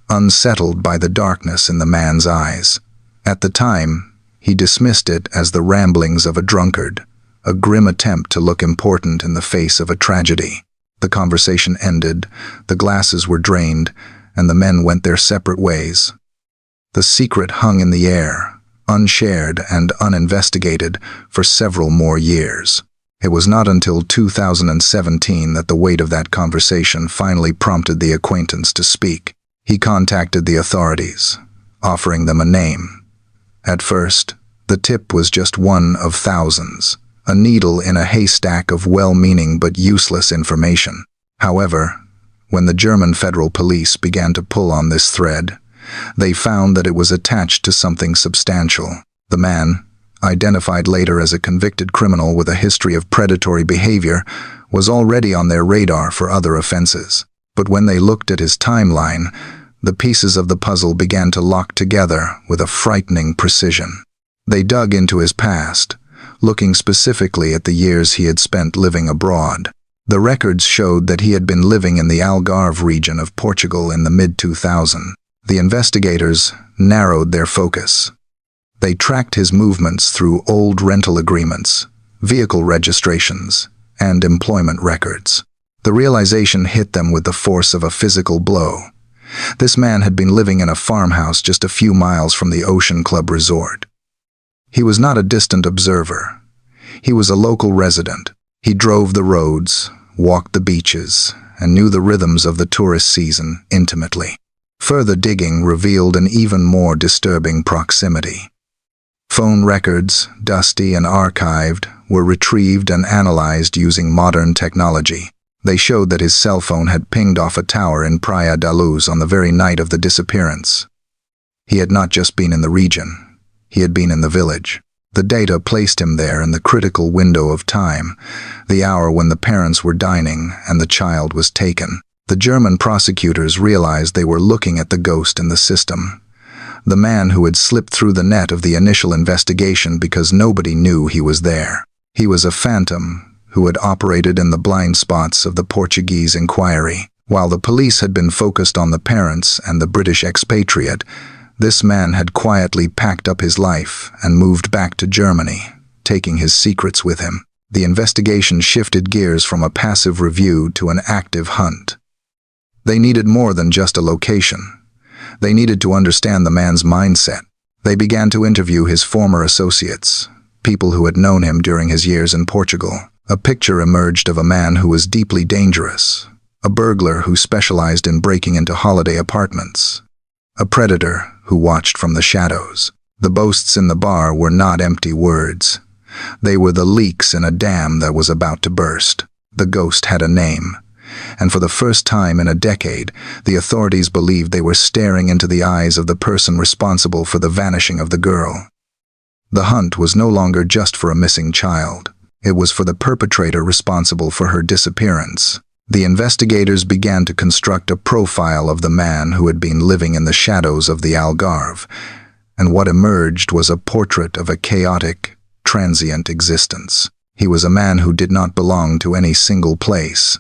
A: unsettled by the darkness in the man's eyes. At the time, he dismissed it as the ramblings of a drunkard, a grim attempt to look important in the face of a tragedy. The conversation ended, the glasses were drained, and the men went their separate ways. The secret hung in the air, unshared and uninvestigated for several more years. It was not until 2017 that the weight of that conversation finally prompted the acquaintance to speak. He contacted the authorities, offering them a name. At first, the tip was just one of thousands, a needle in a haystack of well-meaning but useless information. However, When the German federal police began to pull on this thread, they found that it was attached to something substantial. The man, identified later as a convicted criminal with a history of predatory behavior, was already on their radar for other offenses. But when they looked at his timeline, the pieces of the puzzle began to lock together with a frightening precision. They dug into his past, looking specifically at the years he had spent living abroad. The records showed that he had been living in the Algarve region of Portugal in the mid-2000s. The investigators narrowed their focus. They tracked his movements through old rental agreements, vehicle registrations, and employment records. The realization hit them with the force of a physical blow. This man had been living in a farmhouse just a few miles from the Ocean Club resort. He was not a distant observer. He was a local resident. He drove the roads, walked the beaches, and knew the rhythms of the tourist season intimately. Further digging revealed an even more disturbing proximity. Phone records, dusty and archived, were retrieved and analyzed using modern technology. They showed that his cell phone had pinged off a tower in Praia da Luz on the very night of the disappearance. He had not just been in the region, he had been in the village. The data placed him there in the critical window of time, the hour when the parents were dining and the child was taken. The German prosecutors realized they were looking at the ghost in the system, the man who had slipped through the net of the initial investigation because nobody knew he was there. He was a phantom who had operated in the blind spots of the Portuguese inquiry. While the police had been focused on the parents and the British expatriate, this man had quietly packed up his life and moved back to Germany, taking his secrets with him. The investigation shifted gears from a passive review to an active hunt. They needed more than just a location. They needed to understand the man's mindset. They began to interview his former associates, people who had known him during his years in Portugal. A picture emerged of a man who was deeply dangerous, a burglar who specialized in breaking into holiday apartments, a predator who watched from the shadows. The boasts in the bar were not empty words. They were the leaks in a dam that was about to burst. The ghost had a name, and for the first time in a decade, the authorities believed they were staring into the eyes of the person responsible for the vanishing of the girl. The hunt was no longer just for a missing child. It was for the perpetrator responsible for her disappearance. The investigators began to construct a profile of the man who had been living in the shadows of the Algarve, and what emerged was a portrait of a chaotic, transient existence. He was a man who did not belong to any single place,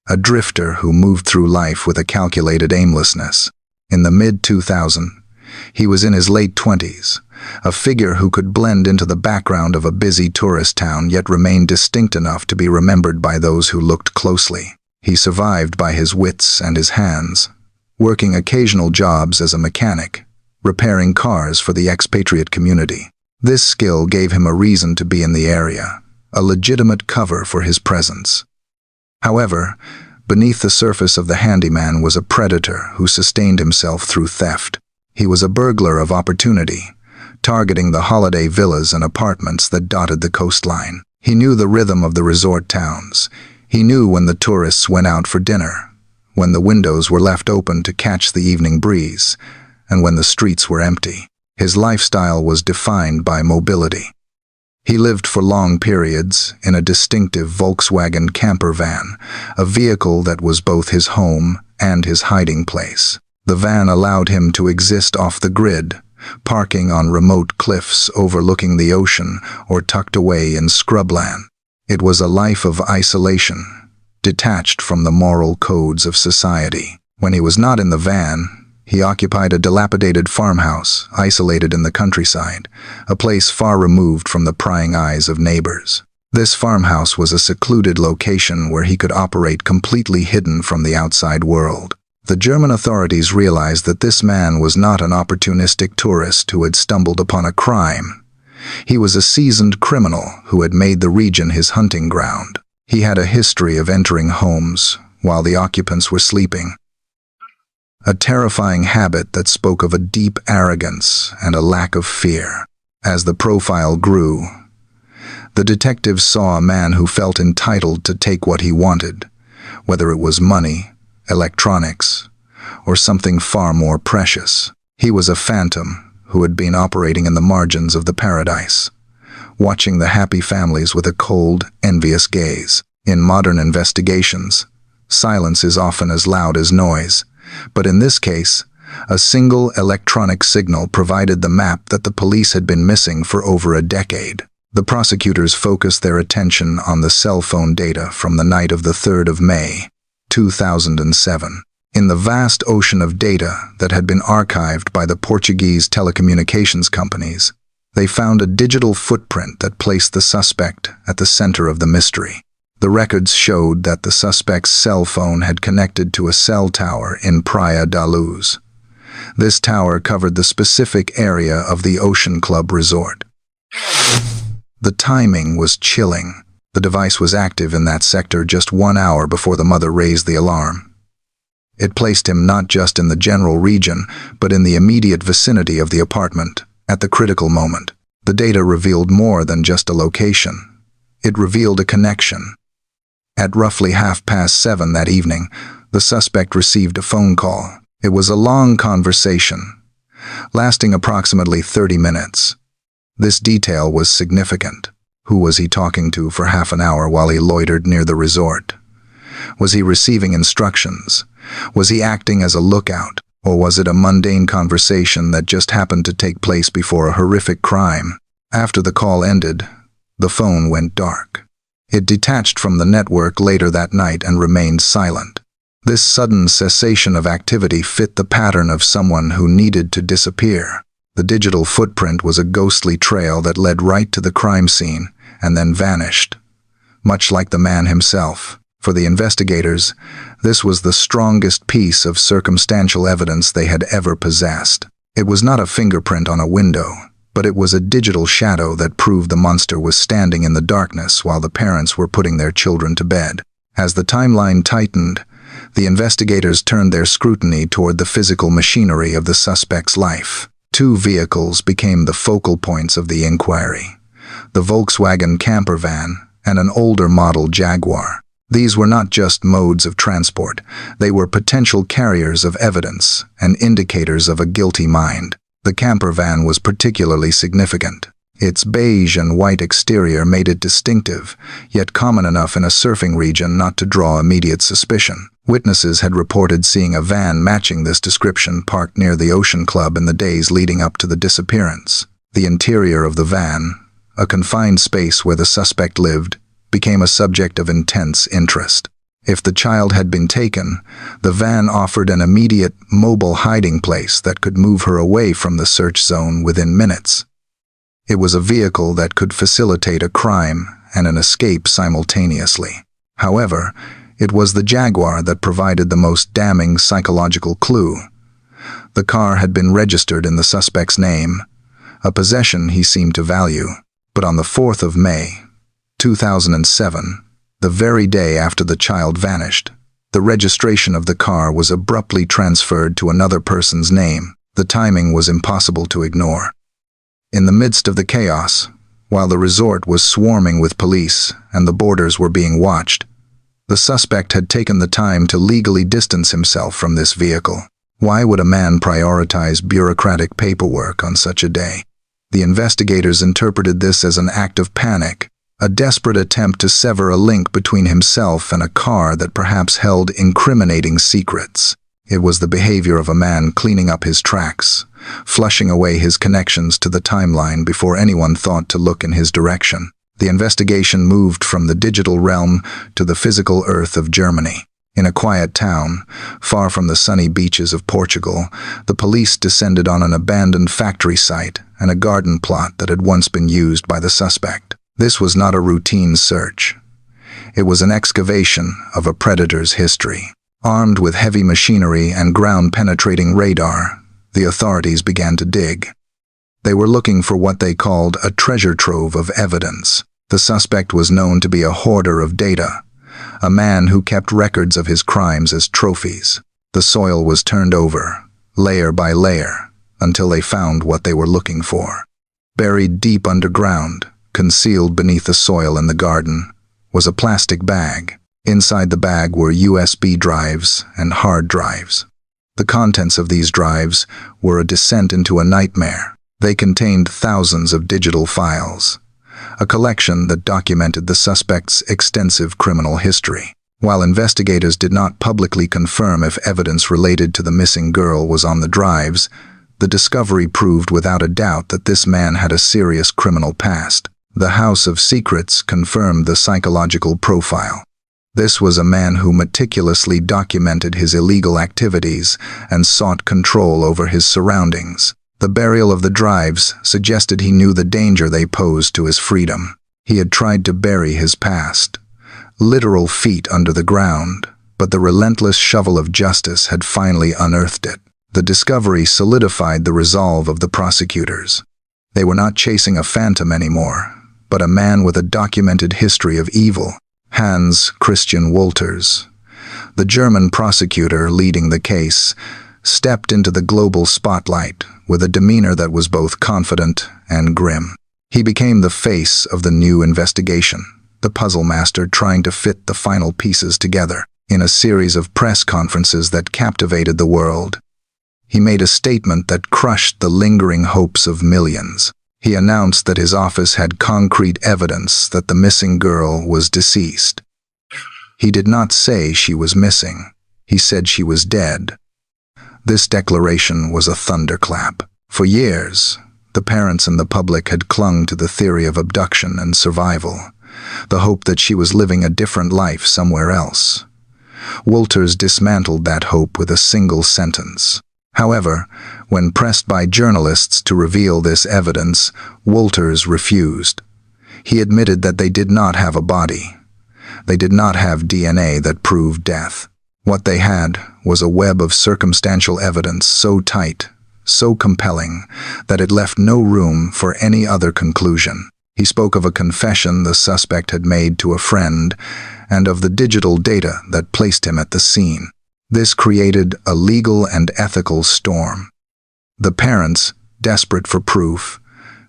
A: a drifter who moved through life with a calculated aimlessness. In the mid-2000s, he was in his late 20s, a figure who could blend into the background of a busy tourist town yet remain distinct enough to be remembered by those who looked closely. He survived by his wits and his hands, working occasional jobs as a mechanic, repairing cars for the expatriate community. This skill gave him a reason to be in the area, a legitimate cover for his presence. However, beneath the surface of the handyman was a predator who sustained himself through theft. He was a burglar of opportunity, targeting the holiday villas and apartments that dotted the coastline. He knew the rhythm of the resort towns. He knew when the tourists went out for dinner, when the windows were left open to catch the evening breeze, and when the streets were empty. His lifestyle was defined by mobility. He lived for long periods in a distinctive Volkswagen camper van, a vehicle that was both his home and his hiding place. The van allowed him to exist off the grid, parking on remote cliffs overlooking the ocean or tucked away in scrubland. It was a life of isolation, detached from the moral codes of society. When he was not in the van, he occupied a dilapidated farmhouse, isolated in the countryside, a place far removed from the prying eyes of neighbors. This farmhouse was a secluded location where he could operate completely hidden from the outside world. The German authorities realized that this man was not an opportunistic tourist who had stumbled upon a crime. He was a seasoned criminal who had made the region his hunting ground. He had a history of entering homes while the occupants were sleeping, a terrifying habit that spoke of a deep arrogance and a lack of fear. As the profile grew, the detectives saw a man who felt entitled to take what he wanted, whether it was money, electronics, or something far more precious. He was a phantom who had been operating in the margins of the paradise, watching the happy families with a cold, envious gaze. In modern investigations, silence is often as loud as noise, but in this case, a single electronic signal provided the map that the police had been missing for over a decade. The prosecutors focused their attention on the cell phone data from the night of the 3rd of May, 2007. In the vast ocean of data that had been archived by the Portuguese telecommunications companies, they found a digital footprint that placed the suspect at the center of the mystery. The records showed that the suspect's cell phone had connected to a cell tower in Praia da Luz. This tower covered the specific area of the Ocean Club resort. The timing was chilling. The device was active in that sector just 1 hour before the mother raised the alarm. It placed him not just in the general region, but in the immediate vicinity of the apartment. At the critical moment, the data revealed more than just a location. It revealed a connection. At roughly 7:30 that evening, the suspect received a phone call. It was a long conversation, lasting approximately 30 minutes. This detail was significant. Who was he talking to for half an hour while he loitered near the resort? Was he receiving instructions? Was he acting as a lookout? Or was it a mundane conversation that just happened to take place before a horrific crime? After the call ended, the phone went dark. It detached from the network later that night and remained silent. This sudden cessation of activity fit the pattern of someone who needed to disappear. The digital footprint was a ghostly trail that led right to the crime scene and then vanished, much like the man himself. For the investigators, this was the strongest piece of circumstantial evidence they had ever possessed. It was not a fingerprint on a window, but it was a digital shadow that proved the monster was standing in the darkness while the parents were putting their children to bed. As the timeline tightened, the investigators turned their scrutiny toward the physical machinery of the suspect's life. 2 vehicles became the focal points of the inquiry: the Volkswagen camper van and an older model Jaguar. These were not just modes of transport, they were potential carriers of evidence and indicators of a guilty mind. The camper van was particularly significant. Its beige and white exterior made it distinctive, yet common enough in a surfing region not to draw immediate suspicion. Witnesses had reported seeing a van matching this description parked near the Ocean Club in the days leading up to the disappearance. The interior of the van, a confined space where the suspect lived, became a subject of intense interest. If the child had been taken, the van offered an immediate, mobile hiding place that could move her away from the search zone within minutes. It was a vehicle that could facilitate a crime and an escape simultaneously. However, it was the Jaguar that provided the most damning psychological clue. The car had been registered in the suspect's name, a possession he seemed to value. But on the 4th of May, 2007, the very day after the child vanished, the registration of the car was abruptly transferred to another person's name. The timing was impossible to ignore. In the midst of the chaos, while the resort was swarming with police and the borders were being watched, the suspect had taken the time to legally distance himself from this vehicle. Why would a man prioritize bureaucratic paperwork on such a day? The investigators interpreted this as an act of panic, a desperate attempt to sever a link between himself and a car that perhaps held incriminating secrets. It was the behavior of a man cleaning up his tracks, flushing away his connections to the timeline before anyone thought to look in his direction. The investigation moved from the digital realm to the physical earth of Germany. In a quiet town, far from the sunny beaches of Portugal, the police descended on an abandoned factory site and a garden plot that had once been used by the suspect. This was not a routine search. It was an excavation of a predator's history. Armed with heavy machinery and ground-penetrating radar, the authorities began to dig. They were looking for what they called a treasure trove of evidence. The suspect was known to be a hoarder of data, a man who kept records of his crimes as trophies. The soil was turned over, layer by layer, until they found what they were looking for. Buried deep underground, concealed beneath the soil in the garden, was a plastic bag. Inside the bag were USB drives and hard drives. The contents of these drives were a descent into a nightmare. They contained thousands of digital files, a collection that documented the suspect's extensive criminal history. While investigators did not publicly confirm if evidence related to the missing girl was on the drives, the discovery proved without a doubt that this man had a serious criminal past. The House of Secrets confirmed the psychological profile. This was a man who meticulously documented his illegal activities and sought control over his surroundings. The burial of the drives suggested he knew the danger they posed to his freedom. He had tried to bury his past, literal feet under the ground, but the relentless shovel of justice had finally unearthed it. The discovery solidified the resolve of the prosecutors. They were not chasing a phantom anymore, but a man with a documented history of evil. Hans Christian Wolters, the German prosecutor leading the case, stepped into the global spotlight with a demeanor that was both confident and grim. He became the face of the new investigation, the puzzle master trying to fit the final pieces together. In a series of press conferences that captivated the world, he made a statement that crushed the lingering hopes of millions. He announced that his office had concrete evidence that the missing girl was deceased. He did not say she was missing. He said she was dead. This declaration was a thunderclap. For years, the parents and the public had clung to the theory of abduction and survival, the hope that she was living a different life somewhere else. Wolters dismantled that hope with a single sentence. However, when pressed by journalists to reveal this evidence, Wolters refused. He admitted that they did not have a body. They did not have DNA that proved death. What they had was a web of circumstantial evidence so tight, so compelling, that it left no room for any other conclusion. He spoke of a confession the suspect had made to a friend and of the digital data that placed him at the scene. This created a legal and ethical storm. The parents, desperate for proof,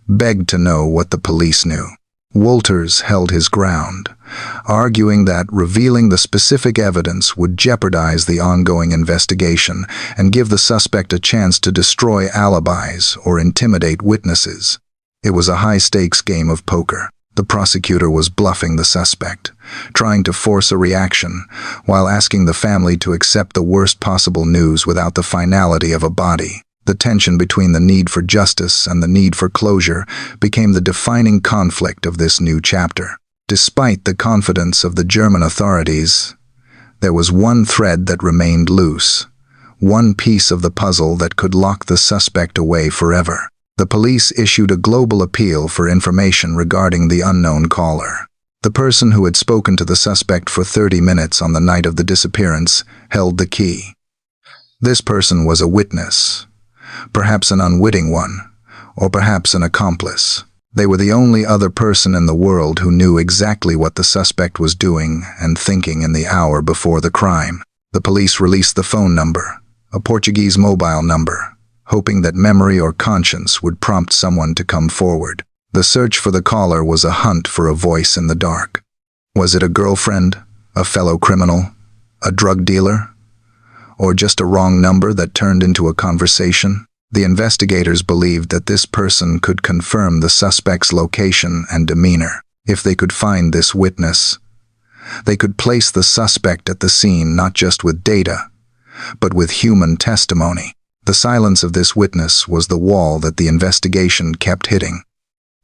A: begged to know what the police knew. Wolters held his ground, arguing that revealing the specific evidence would jeopardize the ongoing investigation and give the suspect a chance to destroy alibis or intimidate witnesses. It was a high-stakes game of poker. The prosecutor was bluffing the suspect, trying to force a reaction, while asking the family to accept the worst possible news without the finality of a body. The tension between the need for justice and the need for closure became the defining conflict of this new chapter. Despite the confidence of the German authorities, there was one thread that remained loose, one piece of the puzzle that could lock the suspect away forever. The police issued a global appeal for information regarding the unknown caller. The person who had spoken to the suspect for 30 minutes on the night of the disappearance held the key. This person was a witness, perhaps an unwitting one, or perhaps an accomplice. They were the only other person in the world who knew exactly what the suspect was doing and thinking in the hour before the crime. The police released the phone number, a Portuguese mobile number, hoping that memory or conscience would prompt someone to come forward. The search for the caller was a hunt for a voice in the dark. Was it a girlfriend, a fellow criminal, a drug dealer, or just a wrong number that turned into a conversation? The investigators believed that this person could confirm the suspect's location and demeanor. If they could find this witness, they could place the suspect at the scene not just with data, but with human testimony. The silence of this witness was the wall that the investigation kept hitting.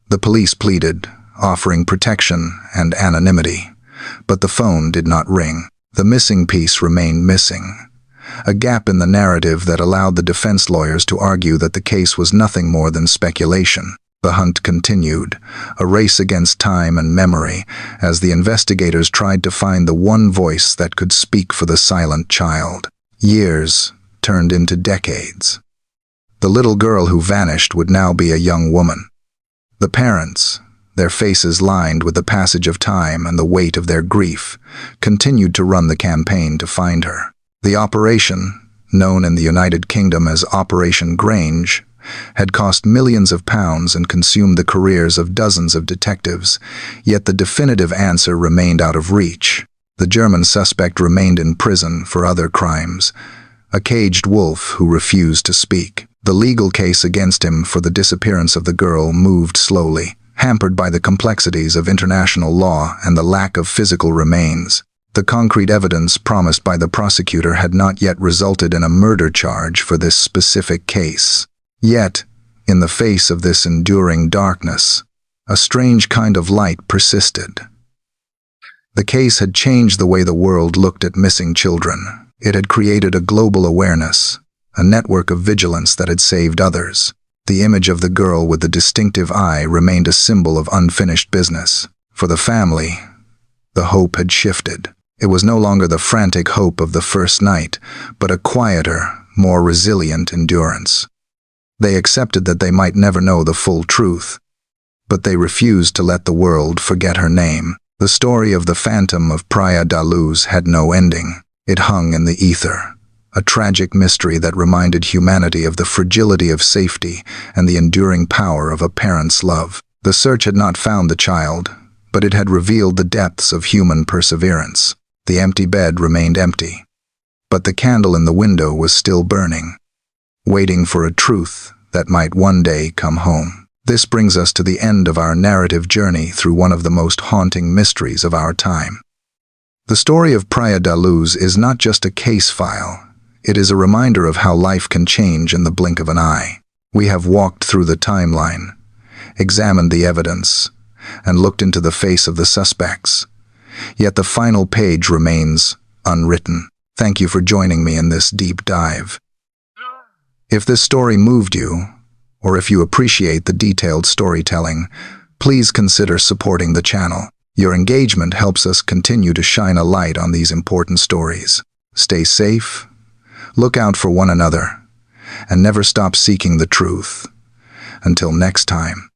A: The police pleaded, offering protection and anonymity, but the phone did not ring. The missing piece remained missing, a gap in the narrative that allowed the defense lawyers to argue that the case was nothing more than speculation. The hunt continued, a race against time and memory, as the investigators tried to find the one voice that could speak for the silent child. Years turned into decades. The little girl who vanished would now be a young woman. The parents, their faces lined with the passage of time and the weight of their grief, continued to run the campaign to find her. The operation, known in the United Kingdom as Operation Grange, had cost millions of pounds and consumed the careers of dozens of detectives, yet the definitive answer remained out of reach. The German suspect remained in prison for other crimes, a caged wolf who refused to speak. The legal case against him for the disappearance of the girl moved slowly, hampered by the complexities of international law and the lack of physical remains. The concrete evidence promised by the prosecutor had not yet resulted in a murder charge for this specific case. Yet, in the face of this enduring darkness, a strange kind of light persisted. The case had changed the way the world looked at missing children. It had created a global awareness, a network of vigilance that had saved others. The image of the girl with the distinctive eye remained a symbol of unfinished business. For the family, the hope had shifted. It was no longer the frantic hope of the first night, but a quieter, more resilient endurance. They accepted that they might never know the full truth, but they refused to let the world forget her name. The story of the phantom of Praia da Luz had no ending. It hung in the ether, a tragic mystery that reminded humanity of the fragility of safety and the enduring power of a parent's love. The search had not found the child, but it had revealed the depths of human perseverance. The empty bed remained empty, but the candle in the window was still burning, waiting for a truth that might one day come home. This brings us to the end of our narrative journey through one of the most haunting mysteries of our time. The story of Praia da Luz is not just a case file. It is a reminder of how life can change in the blink of an eye. We have walked through the timeline, examined the evidence, and looked into the face of the suspects. Yet the final page remains unwritten. Thank you for joining me in this deep dive. If this story moved you, or if you appreciate the detailed storytelling, please consider supporting the channel. Your engagement helps us continue to shine a light on these important stories. Stay safe, look out for one another, and never stop seeking the truth. Until next time.